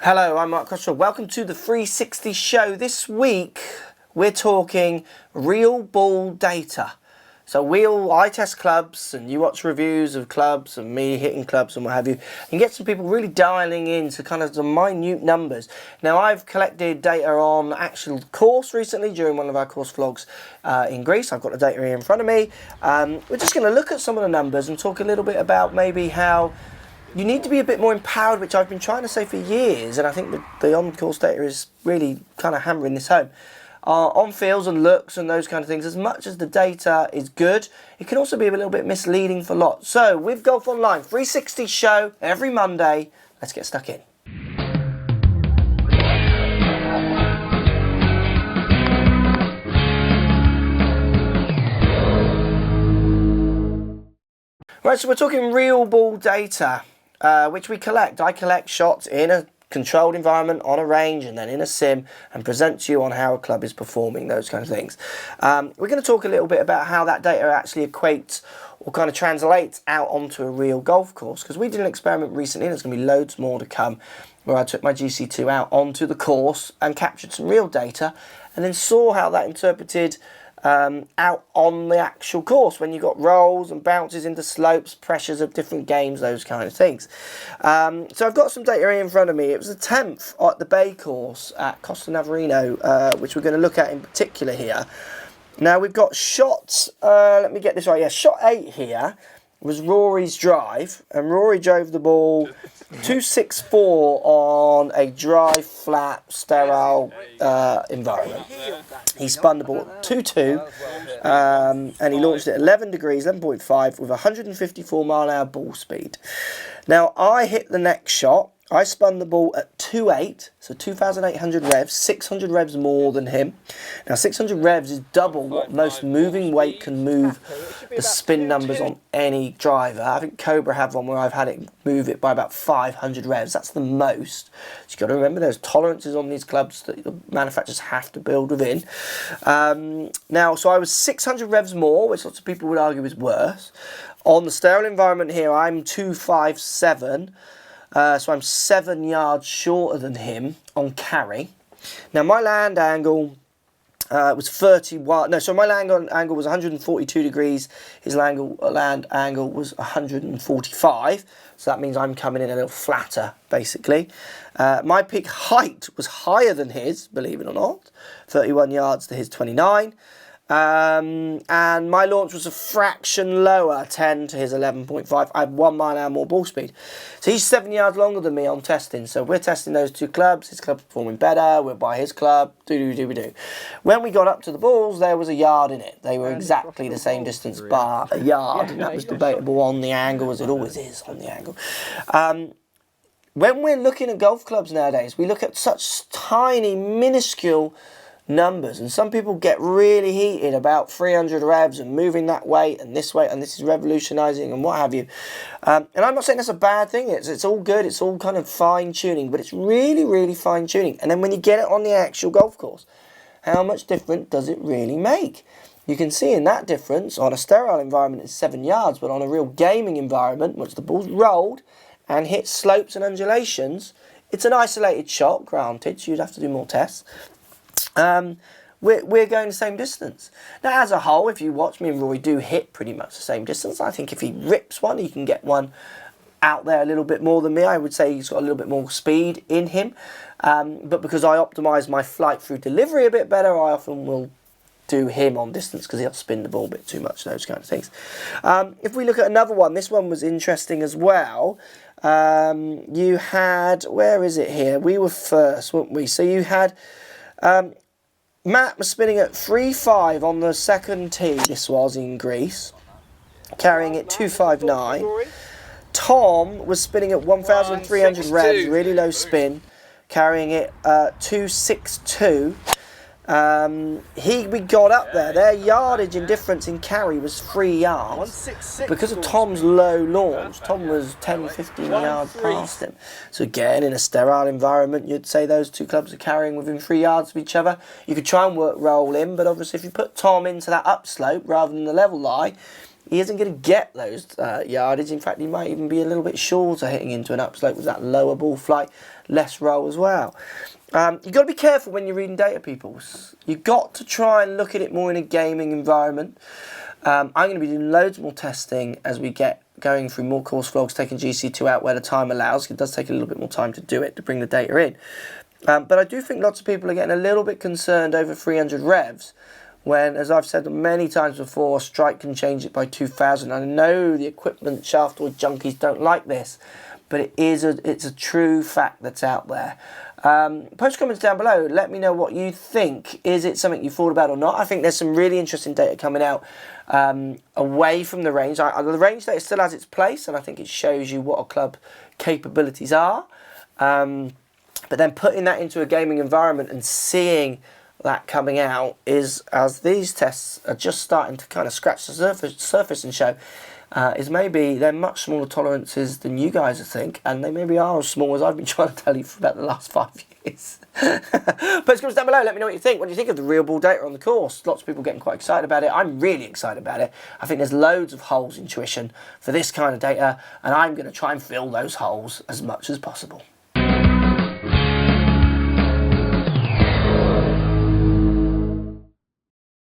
Hello, I'm Mark Crossfield. Welcome to the 360 show. This week we're talking real ball data. So I test clubs and you watch reviews of clubs and me hitting clubs and what have you, and get some people really dialing into kind of the minute numbers. Now I've collected data on actual course recently during one of our course vlogs in Greece. I've got the data here in front of me. We're just going to look at some of the numbers and talk a little bit about maybe how you need to be a bit more empowered, which I've been trying to say for years, and I think the on-course data is really kind of hammering this home. On fields and looks and those kind of things, as much as the data is good, it can also be a little bit misleading for lots. So, with Golf Online, 360 show every Monday. Let's get stuck in. Right, so we're talking real ball data, which we collect. I collect shots in a controlled environment on a range and then in a sim and present to you on how a club is performing, those kind of things. We're going to talk a little bit about how that data actually equates or kind of translates out onto a real golf course, because we did an experiment recently, and there's going to be loads more to come, where I took my GC2 out onto the course and captured some real data and then saw how that interpreted out on the actual course when you got rolls and bounces into slopes, pressures of different games, those kind of things. So I've got some data here in front of me. It was the 10th at the Bay course at Costa Navarino, which we're going to look at in particular here. Now we've got shots, let me get this right, yeah, shot 8 here was Rory's drive, and Rory drove the ball 264 on a dry, flat, sterile environment. He spun the ball 2-2, and he launched it 11 degrees, 11.5, with 154 mile an hour ball speed. Now, I hit the next shot. I spun the ball at 2.8, so 2,800 revs, 600 revs more than him. Now, 600 revs is double what most moving weight can move the spin numbers on any driver. I think Cobra have one where I've had it move it by about 500 revs. That's the most. So you've got to remember there's tolerances on these clubs that the manufacturers have to build within. Now, so I was 600 revs more, which lots of people would argue is worse. On the sterile environment here, I'm 257. So I'm 7 yards shorter than him on carry. Now my land angle was 31. No, so my land angle was 142 degrees. His land angle was 145. So that means I'm coming in a little flatter, basically. My peak height was higher than his, believe it or not. 31 yards to his 29. And my launch was a fraction lower, 10 to his 11.5. I had 1 mile an hour more ball speed. So he's 7 yards longer than me on testing. So we're testing those two clubs. His club's performing better. We're by his club. Do. When we got up to the balls, there was a yard in it. They were exactly the same distance, bar a yard. And that was debatable on the angle, as it always is on the angle. When we're looking at golf clubs nowadays, we look at such tiny, minuscule numbers, and some people get really heated about 300 revs and moving that weight and this is revolutionizing and what have you, and I'm not saying that's a bad thing. It's all good, it's all kind of fine tuning, but it's really fine tuning. And then when you get it on the actual golf course, how much different does it really make? You can see in that difference on a sterile environment it's 7 yards, but on a real gaming environment, once the ball's rolled and hit slopes and undulations, it's an isolated shot, granted, so you'd have to do more tests. We're going the same distance. Now, as a whole, if you watch me and Rory do hit pretty much the same distance. I think if he rips one, he can get one out there a little bit more than me. I would say he's got a little bit more speed in him. But because I optimise my flight through delivery a bit better, I often will do him on distance because he'll spin the ball a bit too much, those kind of things. If we look at another one, this one was interesting as well. You had, where is it here? We were first, weren't we? So you had Matt was spinning at 3.5 on the second tee, this was in Greece, carrying it 259. Tom was spinning at 1,300 revs, really low spin, carrying it 262. We got up there. Their yardage and difference in carry was 3 yards. Because of Tom's low launch, Tom was 10, 15 yards past him. So again, in a sterile environment, you'd say those two clubs are carrying within 3 yards of each other. You could try and work roll in, but obviously if you put Tom into that upslope rather than the level lie, he isn't going to get those yardage. In fact, he might even be a little bit shorter hitting into an upslope with that lower ball flight, less roll as well. You've got to be careful when you're reading data, people. You've got to try and look at it more in a gaming environment. I'm going to be doing loads more testing as we get going through more course vlogs, taking GC2 out where the time allows. It does take a little bit more time to do it, to bring the data in. But I do think lots of people are getting a little bit concerned over 300 revs when, as I've said many times before, Strike can change it by 2,000. I know the equipment shaftoid junkies don't like this, but it's a true fact that's out there. Post comments down below. Let me know what you think. Is it something you thought about or not? I think there's some really interesting data coming out away from the range. The range data still has its place, and I think it shows you what a club capabilities are. But then putting that into a gaming environment and seeing that coming out is, as these tests are just starting to kind of scratch the surface and show, is maybe they're much smaller tolerances than you guys think, and they maybe are as small as I've been trying to tell you for about the last 5 years. Post comments down below, let me know what you think. What do you think of the real ball data on the course? Lots of people getting quite excited about it. I'm really excited about it. I think there's loads of holes in tuition for this kind of data, and I'm going to try and fill those holes as much as possible.